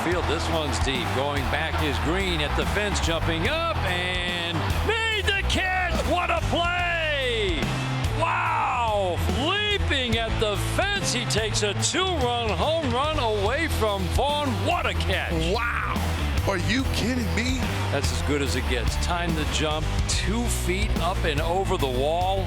field. This one's deep. Going back is Greene at the fence, jumping up and made the catch. What a play! Wow! Leaping at the fence. He takes a 2-run home run away from Vaughn. What a catch! Wow! Are you kidding me? That's as good as it gets. Time to jump 2 feet up and over the wall.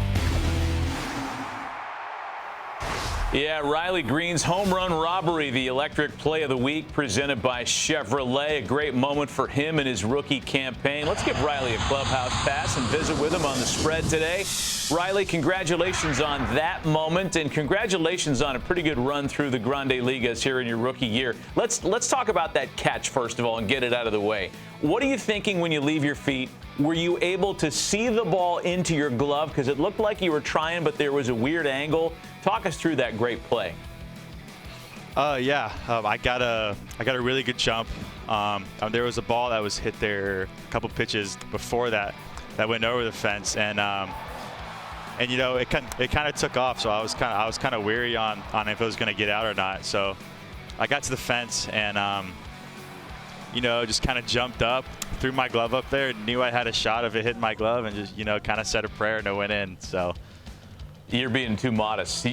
Yeah, Riley Greene's home run robbery, the electric play of the week presented by Chevrolet. A great moment for him in his rookie campaign. Let's give Riley a clubhouse pass and visit with him on the spread today. Riley, congratulations on that moment, and congratulations on a pretty good run through the Grande Ligas here in your rookie year. Let's talk about that catch first of all and get it out of the way. What are you thinking when you leave your feet? Were you able to see the ball into your glove? Because it looked like you were trying, but there was a weird angle. Talk us through that great play. I got a really good jump. There was a ball that was hit there a couple pitches before that went over the fence, and you know it kind of took off. So I was kind of weary on if it was going to get out or not. So I got to the fence and you know, just kind of jumped up, threw my glove up there, knew I had a shot of it hitting my glove, and just, you know, kind of said a prayer and it went in. So you're being too modest. I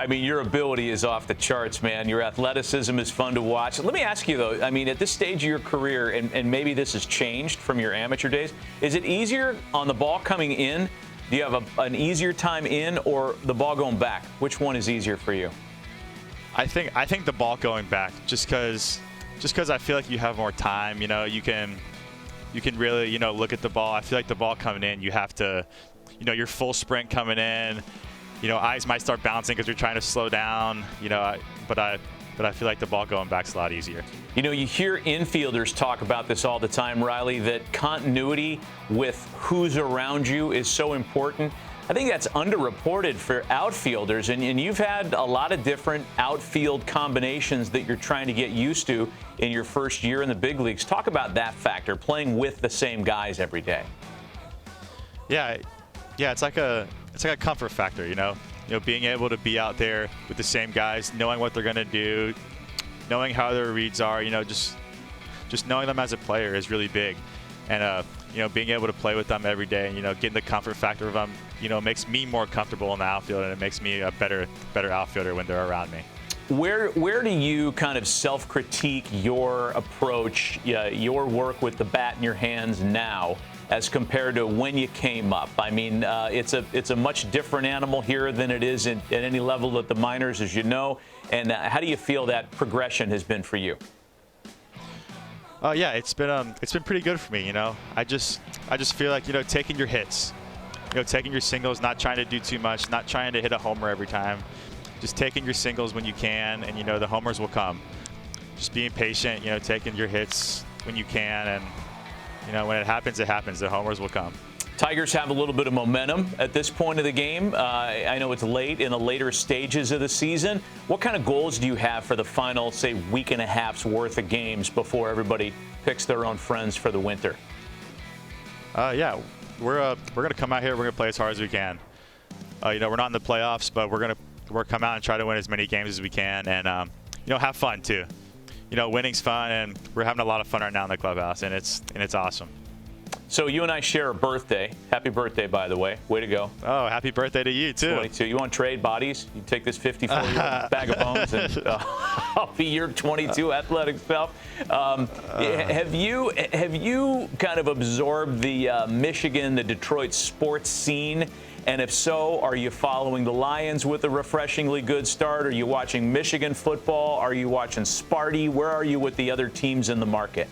mean, your ability is off the charts, man. Your athleticism is fun to watch. Let me ask you, though, I mean, at this stage of your career, and maybe this has changed from your amateur days, is it easier on the ball coming in? Do you have an easier time in or the ball going back? Which one is easier for you? I think the ball going back, just because I feel like you have more time. You know, you can really, you know, look at the ball. I feel like the ball coming in, you have to, you know, your full sprint coming in. You know, eyes might start bouncing because you're trying to slow down. You know, but I feel like the ball going back's a lot easier. You know, you hear infielders talk about this all the time, Riley, that continuity with who's around you is so important. I think that's underreported for outfielders, and you've had a lot of different outfield combinations that you're trying to get used to in your first year in the big leagues. Talk about that factor, playing with the same guys every day. Yeah, it's like a comfort factor, you know, being able to be out there with the same guys, knowing what they're going to do, knowing how their reads are, you know, just knowing them as a player is really big. And, you know, being able to play with them every day and, you know, getting the comfort factor of them, you know, makes me more comfortable in the outfield, and it makes me a better outfielder when they're around me. Where do you kind of self-critique your approach, your work with the bat in your hands now as compared to when you came up? I mean, it's a much different animal here than it is at any level at the minors, as you know. And how do you feel that progression has been for you? Yeah, it's been pretty good for me. You know, I just feel like, you know, taking your hits, you know, taking your singles, not trying to do too much, not trying to hit a homer every time, just taking your singles when you can, and, you know, the homers will come. Just being patient, you know, taking your hits when you can, and, you know, when it happens, the homers will come. Tigers have a little bit of momentum at this point of the game. I know it's late in the later stages of the season. What kind of goals do you have for the final, say, week and a half's worth of games before everybody picks their own friends for the winter? Yeah, we're gonna come out here. We're gonna play as hard as we can. You know, we're not in the playoffs, but we're come out and try to win as many games as we can, and you know, have fun too. You know, winning's fun, and we're having a lot of fun right now in the clubhouse, and it's awesome. So you and I share a birthday. Happy birthday, by the way. Way to go. Oh, happy birthday to you, too. 22. You want to trade bodies? You take this 54-year-old bag of bones, and I'll be your 22 athletic self. Have you kind of absorbed the Michigan, the Detroit sports scene? And if so, are you following the Lions with a refreshingly good start? Are you watching Michigan football? Are you watching Sparty? Where are you with the other teams in the market?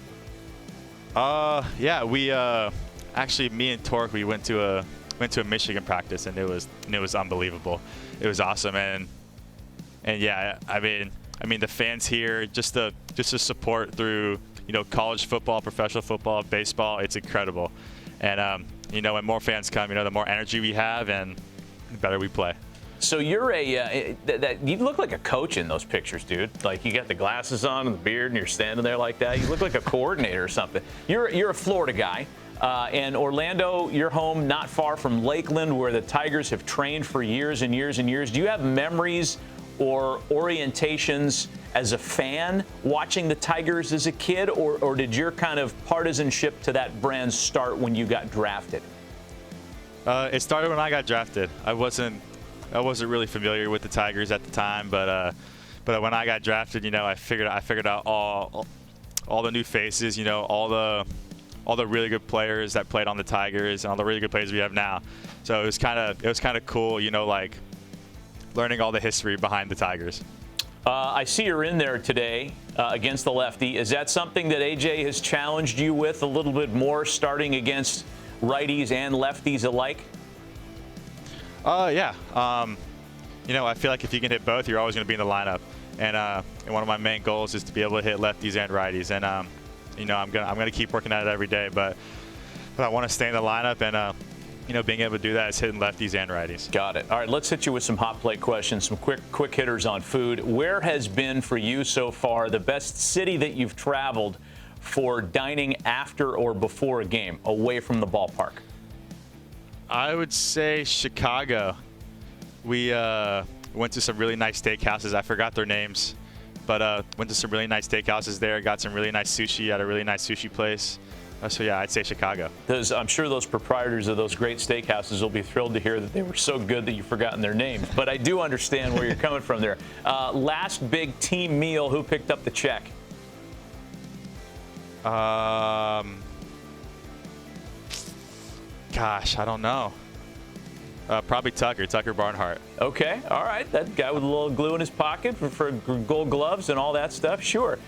Yeah, we actually, me and Torque, we went to a Michigan practice, and it was unbelievable. It was awesome, and yeah, I mean the fans here, just the support through, you know, college football, professional football, baseball, it's incredible. And you know, when more fans come, you know, the more energy we have, and the better we play. So you're you look like a coach in those pictures, dude. Like, you got the glasses on and the beard, and you're standing there like that. You look like a coordinator or something. You're a Florida guy, and Orlando, you're home not far from Lakeland, where the Tigers have trained for years and years and years. Do you have memories or orientations as a fan watching the Tigers as a kid, or did your kind of partisanship to that brand start when you got drafted? It started when I got drafted. I wasn't really familiar with the Tigers at the time, but when I got drafted, you know, I figured out all the new faces, you know, all the really good players that played on the Tigers and all the really good players we have now. So it was kind of cool, you know, like learning all the history behind the Tigers. I see you're in there today against the lefty. Is that something that AJ has challenged you with a little bit more, starting against righties and lefties alike? Yeah. You know, I feel like if you can hit both, you're always going to be in the lineup. And one of my main goals is to be able to hit lefties and righties. And you know, I'm gonna keep working at it every day. But I want to stay in the lineup, and you know, being able to do that is hitting lefties and righties. Got it. All right, let's hit you with some hot plate questions, some quick hitters on food. Where has been for you so far the best city that you've traveled for dining after or before a game, away from the ballpark? I would say Chicago. We went to some really nice steakhouses. I forgot their names, but went to some really nice steakhouses there. Got some really nice sushi at a really nice sushi place. So yeah, I'd say Chicago. I'm sure those proprietors of those great steakhouses will be thrilled to hear that they were so good that you've forgotten their names. But I do understand where you're coming from there. Last big team meal, who picked up the check? Gosh, I don't know. Probably Tucker Barnhart. Okay, all right. That guy with a little glue in his pocket for gold gloves and all that stuff, sure.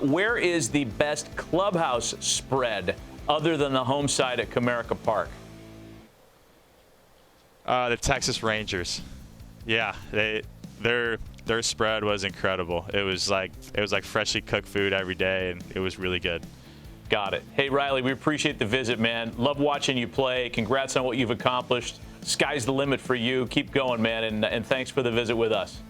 Where is the best clubhouse spread other than the home side at Comerica Park? The Texas Rangers. Yeah, their spread was incredible. It was like freshly cooked food every day, and it was really good. Got it. Hey, Riley, we appreciate the visit, man. Love watching you play. Congrats on what you've accomplished. Sky's the limit for you. Keep going, man, and thanks for the visit with us.